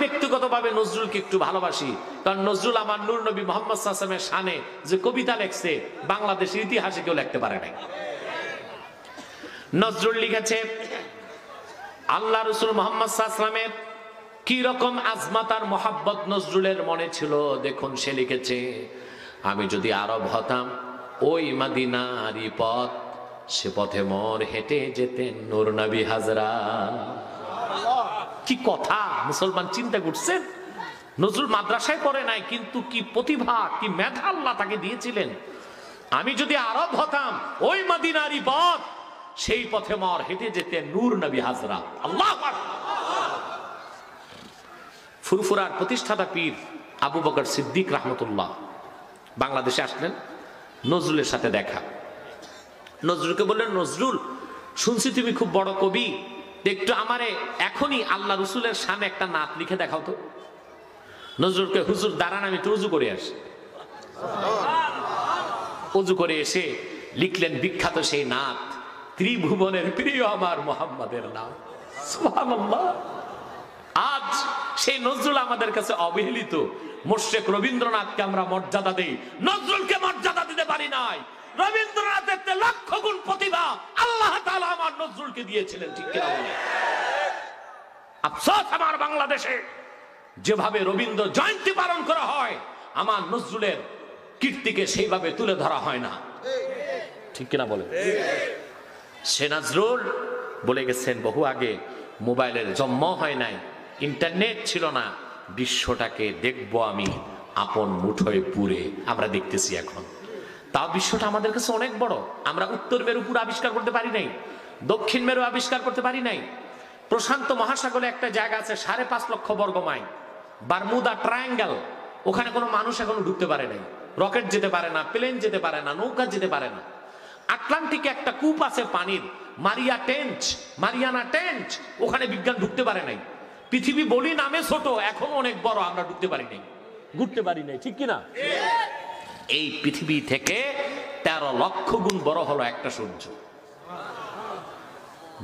ব্যক্তিগতভাবে নজরুলকে একটু ভালোবাসি, কারণ নজরুল আমার নূর নবী মুহাম্মদ সাল্লাল্লাহু আলাইহি ওয়াসাল্লামের শানে যে কবিতা লেখছে বাংলাদেশের ইতিহাসে কেউ লিখতে পারে নাই। নজরুল লিখেছে আল্লাহ রাসূল মুহাম্মদ সাল্লাল্লাহু আলাইহি ওয়াসাল্লামের কি রকম আজমত আর মোহাব্বত নজরুলের মনে ছিল। দেখুন সে লিখেছে, আমি যদি আরব হতাম ওই মদিনারি পথ, সে পথে মোর হেঁটে যেতেন নূর নবী হাজরা। কি কথা মুসলমান, চিন্তা করছেন? নজরুল মাদ্রাসায় পড়ে নাই, কিন্তু কি প্রতিভা, কি মেধা আল্লাহ তাকে দিয়েছিলেন। আমি যদি আরব হতাম ওই মদিনারি পথ, সেই পথে মোর হেঁটে যেতেন নূর নবী হাজরা। আল্লাহু আকবার। ফুরফুরার প্রতিষ্ঠাতা পীর আবু বকর সিদ্দিক রাহমাতুল্লাহ বাংলাদেশে আসলেন, নজরুলের সাথে দেখা। নজরুলকে বললেন, নজরুল শুনছি তুমি খুব বড় কবি, একটু আমারে এখনই আল্লাহ রসুলের সামনে একটা নাত লিখে দেখাও তো। নজরুলকে, হুজুর দাঁড়ান আমি একটু উজু করে আসি। উজু করে এসে লিখলেন বিখ্যাত সেই নাত, ত্রিভুবনের প্রিয় আমার মুহাম্মাদের নাম। সুবহানাল্লাহ। আজ সেই নজরুল আমাদের কাছে অবহেলিত। মুশরিক রবীন্দ্রনাথকে আমরা মর্যাদা দেই, নজরুলকে মর্যাদা দিতে পারি নাই। রবীন্দ্রনাথের চেয়ে লক্ষ গুণ প্রতিভা আল্লাহ তাআলা আমার নজরুলকে দিয়েছিলেন, ঠিক কিনা বলে? আফসোস আমার বাংলাদেশে যেভাবে রবীন্দ্র জয়ন্তী পালন করা হয়, আমার নজরুলের কীর্তিকে সেইভাবে তুলে ধরা হয় না, ঠিক কিনা বলে? সে নজরুল বলে গেছেন বহু আগে, মোবাইলের জন্ম হয় নাই, ইন্টারনেট ছিল না, বিশ্বটাকে দেখবো আমি আপন মুঠোয় পুরে। আমরা দেখতেছি এখন, তাও বিশ্বটা আমাদের কাছে অনেক বড়। আমরা উত্তর মেরু পুরো আবিষ্কার করতে পারি নাই, দক্ষিণ মেরু আবিষ্কার করতে পারি নাই। প্রশান্ত মহাসাগরে একটা জায়গা আছে 5.5 লক্ষ বর্গ মাইল, বারমুদা ট্রায়াঙ্গেল, ওখানে কোনো মানুষ এখনো ঢুকতে পারে নাই। রকেট যেতে পারে না, প্লেন যেতে পারে না, নৌকা যেতে পারে না। আটলান্টিকে একটা কূপ আছে পানির, মারিয়ানা টেন্ট, ওখানে বিজ্ঞান ঢুকতে পারে নাই। পৃথিবী বলি নামে ছোট, এখন অনেক বড়, আমরা ঢুকতে পারি নাই, ঘুরতে পারি নাই, ঠিক কিনা? এই পৃথিবী থেকে 13 লক্ষ গুণ বড় হলো একটা সূর্য।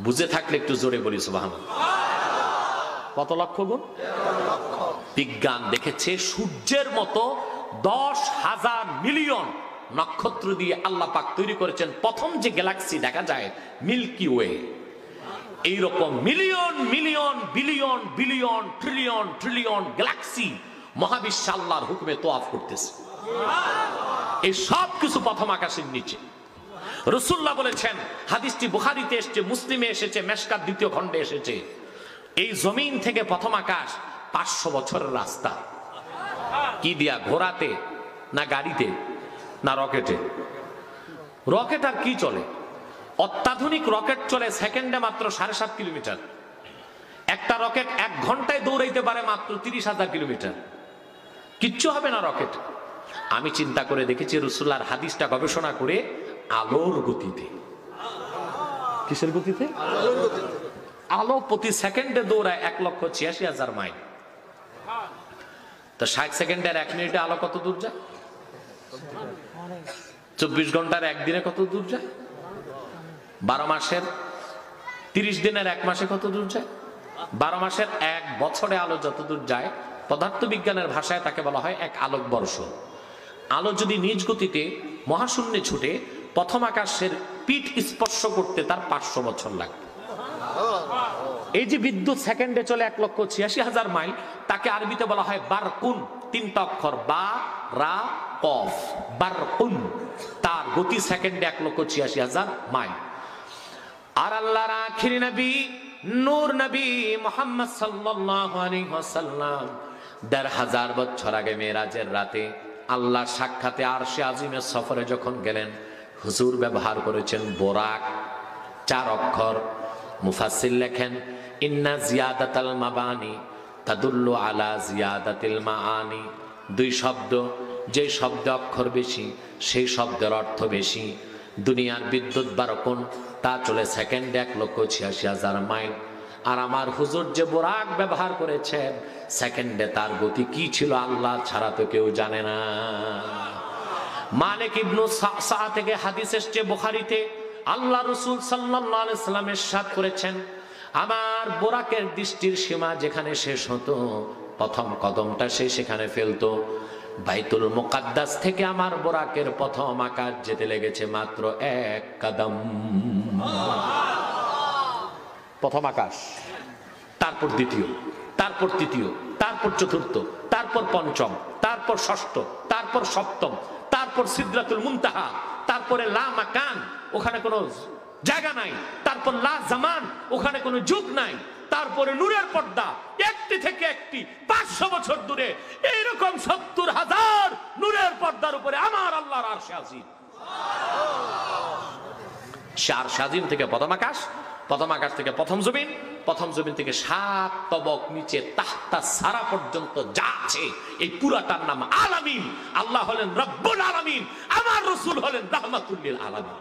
বুঝে থাকলে একটু জোরে বলি সুবহানাল্লাহ। কত লক্ষ গুণ? বিজ্ঞান দেখেছে সূর্যের মতো 10,000 মিলিয়ন নক্ষত্র দিয়ে আল্লাহ পাক তৈরি করেছেন। প্রথম যে গ্যালাক্সি দেখা যায় মিল্কি ওয়ে, এইরকম million million billion billion trillion trillion Galaxy মহাবিশ্ব আল্লাহর হুকুমে তোয়াফ করতেছে। এই সব কিছু প্রথম আকাশের নিচে। রাসূলুল্লাহ বলেছেন, হাদিসটি বুখারীতে এসেছে, মুসলিমে এসেছে, মেশকাত 2য় খণ্ডে এসেছে, এই জমিন থেকে প্রথম আকাশ 500 বছরের রাস্তা। কি দিয়া? ঘোড়াতে না গাড়িতে না রকেটে? রকেট আর কি চলে? অত্যাধুনিক রকেট চলে সেকেন্ডে মাত্র 7.5 কিলোমিটার। একটা রকেট 1 ঘন্টায় দৌড়াইতে পারে মাত্র 30,000 কিলোমিটার। কিচ্ছু হবে না রকেট। আমি চিন্তা করে দেখেছি রাসূলুল্লাহর হাদিসটা গবেষণা করে, আলোর গতিতে। কিসের গতিতে? আলোর গতিতে। আলো প্রতি সেকেন্ডে দৌড়ায় 1,86,000 মাইল। তো 60 সেকেন্ডের 1 মিনিটে আলো কত দূর যায়? 24 ঘন্টার একদিনে কত দূর যায়? 12 মাসের 30 দিনের 1 মাসে কত দূর যায়? 12 মাসের 1 বছরে আলো যত দূর যায়, পদার্থবিজ্ঞানের ভাষায় তাকে বলা হয় 1 আলোক বর্ষ। আলো যদি নিজ গতিতে মহাশূন্যে ছুটে প্রথম আকাশের পিঠ স্পর্শ করতে তার 500 বছর লাগবে। এই যে বিদ্যুৎ সেকেন্ডে চলে 1,86,000 মাইল, তাকে আরবিতে বলা হয় বারকুন। 3টা অক্ষর, বা রা কফ, বারকুন। তার গতি সেকেন্ডে 1,86,000 মাইল। আর আল্লাহর আখিরি নবী নূর নবী মুহাম্মদ সাল্লাল্লাহু আলাইহি ওয়াসাল্লাম 1,500 বছর আগে মেরাজের রাতে আল্লাহর সাক্ষাতে আরশে আজিমের সফরে যখন গেলেন, হুজুর ব্যবহার করেছেন বোরাক, 4 অক্ষর। মুফাসসির লেখেন, ইন্না জিয়াদাতাল মাবানি তাদুল্লু আলা জিয়াদাতিল মাআনি। 2 শব্দ, যে শব্দ অক্ষর বেশি সেই শব্দের অর্থ বেশি। দুনিয়ার বিদ্যুৎ বারকুন, তা চলে সেকেন্ডে 1,86,000 মাইল। আর আমার হুজুর যে বোরাক ব্যবহার করেছেন, সেকেন্ডে তার গতি কি ছিল আল্লাহ ছাড়া তো কেউ জানে না। মালিক ইবনু সাআ থেকে হাদিস এসেছে বুখারীতে, আল্লাহ রাসূল সাল্লাল্লাহু আলাইহি ওয়াসাল্লাম ইরশাদ করেছেন, আমার বোরাকের দৃষ্টির সীমা যেখানে শেষ হতো প্রথম কদমটা সে সেখানে ফেলতো। বাইতুল মুকাদ্দাস থেকে আমার বোরাকের প্রথম আকাশ যেতে লেগেছে মাত্র 1 কদম। প্রথম আকাশ, তারপর দ্বিতীয়, তারপর তৃতীয়, তারপর চতুর্থ, তারপর পঞ্চম, তারপর ষষ্ঠ, তারপর সপ্তম, তারপর সিদরাতুল মুনতাহা, তারপরে লা মাকান, ওখানে কোনো জায়গা নাই, তারপর লা জামান, ওখানে কোনো যুগ নাই, তারপরে নূরের পর্দা, একটি থেকে একটি 500 বছর দূরে এইরকম 70,000 নূরের পর্দার উপরে আমার আল্লাহর আরশে আজিম। আরশে আজিম থেকে প্রথম আকাশ, প্রথম আকাশ থেকে প্রথম জমিন, প্রথম জমিন থেকে 7 তবক নিচে তাহতা সারা পর্যন্ত যা আছে এই পুরাটার নাম আলামিন। আল্লাহ হলেন রব্বুল আলামিন, আমার রাসূল হলেন রাহমাতুল লিল আলামিন।